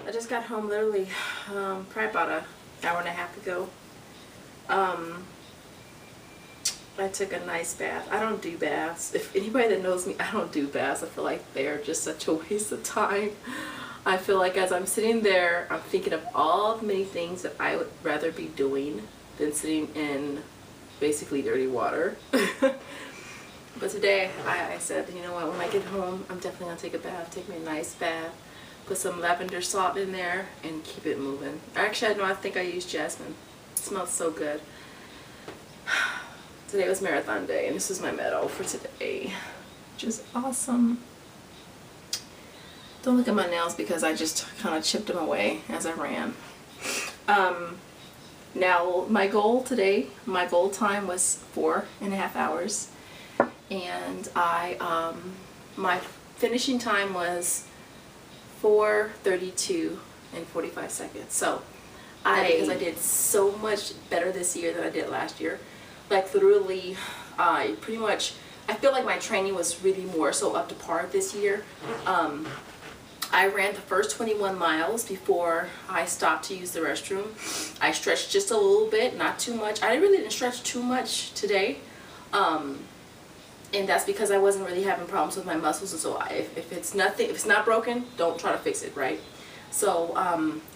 I just got home literally probably about an hour and a half ago. I took a nice bath. I don't do baths. If anybody that knows me, I don't do baths. I feel like they're just such a waste of time. I feel like as I'm sitting there, I'm thinking of all the many things that I would rather be doing than sitting in basically dirty water. But today I said, you know what, when I get home, I'm definitely going to take a bath, take me a nice bath, put some lavender salt in there, and keep it moving. Actually, I think I used jasmine. It smells so good. Today was marathon day, and this is my medal for today, which is awesome. Don't look at my nails because I just kind of chipped them away as I ran. Now, my goal today, my goal time was 4.5 hours. And my finishing time was 4:32 and 45 seconds. So because I did so much better this year than I did last year. Like literally, I feel like my training was really more so up to par this year. I ran the first 21 miles before I stopped to use the restroom. I stretched just a little bit, not too much. I really didn't stretch too much today. And that's because I wasn't really having problems with my muscles, and so if it's not broken, don't try to fix it, right? So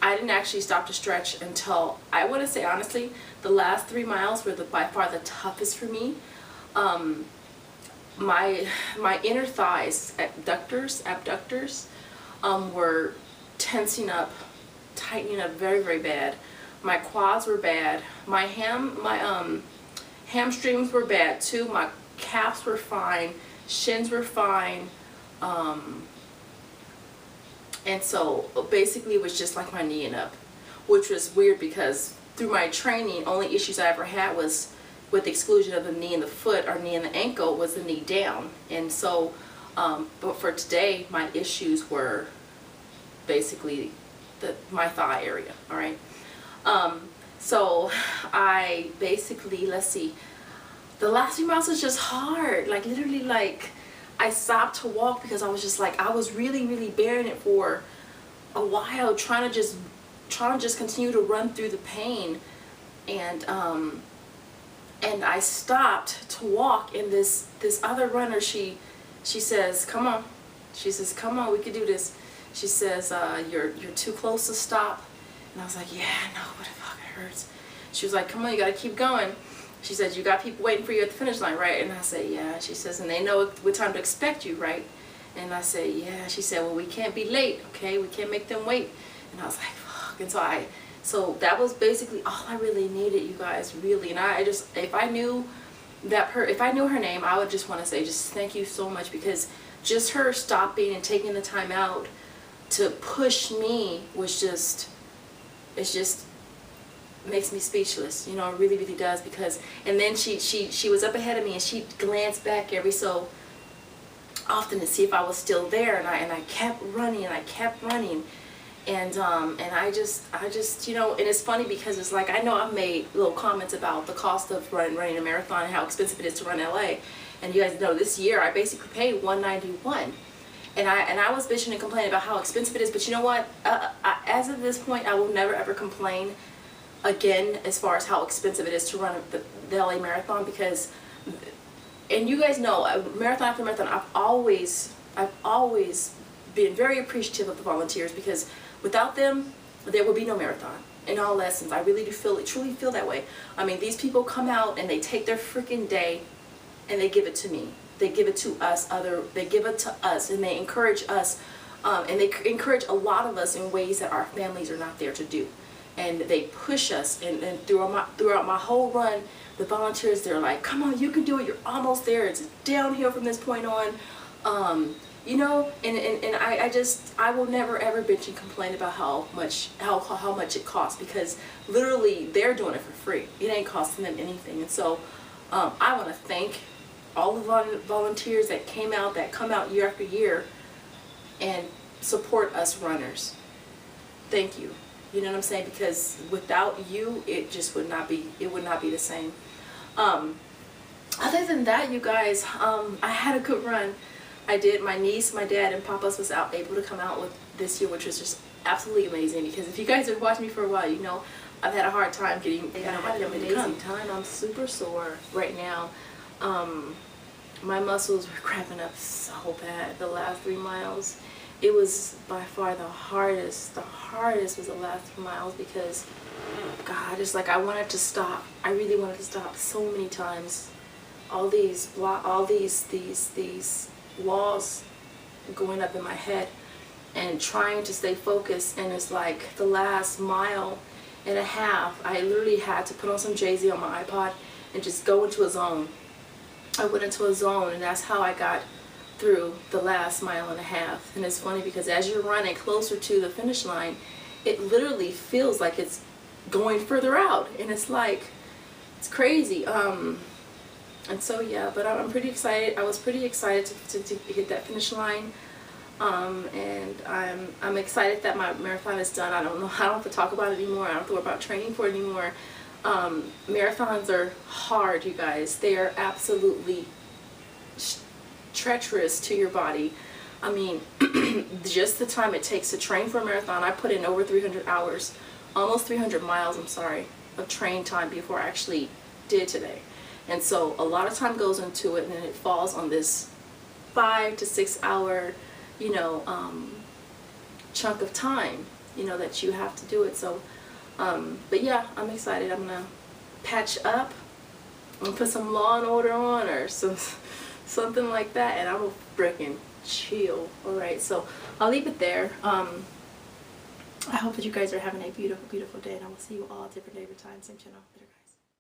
I didn't actually stop to stretch until, I want to say honestly, the last 3 miles were by far the toughest for me. My inner thighs, abductors, were tensing up, tightening up very, very bad. My quads were bad. My hamstrings were bad too. My calves were fine, shins were fine, and so basically it was just like my knee and up, which was weird because through my training, only issues I ever had was with the exclusion of the knee and the foot or knee and the ankle was the knee down. And so but for today, my issues were basically my thigh area. All right, so I basically, let's see, the last few miles was just hard. Like literally, like I stopped to walk because I was just like, I was really, really bearing it for a while, trying to just continue to run through the pain, and I stopped to walk, and this other runner, she says, come on, she says, come on, we can do this. She says, you're too close to stop. And I was like, yeah, no, but it fucking hurts. She was like, come on, you gotta keep going. She says, you got people waiting for you at the finish line, right? And I said, yeah. She says, and they know what time to expect you, right? And I said, yeah. She said, well, we can't be late, okay? We can't make them wait. And I was like, fuck. And so that was basically all I really needed, you guys, really. And I just, if I knew her name, I would just want to say, just thank you so much, because just her stopping and taking the time out to push me was just, it's just makes me speechless, you know. It really, really does. Because, and then she was up ahead of me, and she glanced back every so often to see if I was still there, and I kept running, and I kept running, and I just you know. And it's funny because it's like, I know I've made little comments about the cost of running a marathon and how expensive it is to run LA, and you guys know this year I basically paid $191, and I was bitching and complaining about how expensive it is. But you know what, as of this point, I will never ever complain again as far as how expensive it is to run the LA Marathon, because, and you guys know, marathon after marathon, I've always been very appreciative of the volunteers, because without them there would be no marathon. In all lessons, I really do truly feel that way. I mean, these people come out and they take their freaking day and they give it to me. They give it to us, they give it to us, and they encourage us, and they encourage a lot of us in ways that our families are not there to do. And they push us, and throughout my whole run, the volunteers, they're like, come on, you can do it, you're almost there, it's downhill from this point on, you know. And I will never ever bitch and complain about how much it costs, because literally they're doing it for free. It ain't costing them anything. And so I want to thank all the volunteers that come out year after year and support us runners. Thank you. You know what I'm saying? Because without you, it just would not be the same. Other than that, you guys, I had a good run. I did. My niece, my dad, and Papa's was able to come out with this year, which was just absolutely amazing. Because if you guys have watched me for a while, you know I've had a hard time getting. I had an amazing time. I'm super sore right now. My muscles were cramping up so bad the last 3 miles. It was by far the hardest. The hardest was the last 3 miles because, God, it's like I wanted to stop. I really wanted to stop so many times. All these walls going up in my head and trying to stay focused, and it's like the last mile and a half I literally had to put on some Jay-Z on my iPod and just go into a zone. I went into a zone, and that's how I got through the last mile and a half. And it's funny because as you're running closer to the finish line, it literally feels like it's going further out, and it's like, it's crazy. And so yeah, but I'm pretty excited. I was pretty excited to hit that finish line, and I'm excited that my marathon is done. I don't have to talk about it anymore. I don't have to worry about training for it anymore. Marathons are hard, you guys. They are absolutely treacherous to your body. I mean, just the time it takes to train for a marathon, I put in over 300 hours, almost 300 miles, I'm sorry, of train time before I actually did today. And so a lot of time goes into it, and then it falls on this 5 to 6 hour, you know, chunk of time, you know, that you have to do it. So, but yeah, I'm excited. I'm gonna patch up. I'm gonna put some Law and Order on, or something like that, and I'm gonna frickin' chill. All right, so I'll leave it there. I hope that you guys are having a beautiful, beautiful day, and I will see you all at different day, different time, same channel. Later, guys.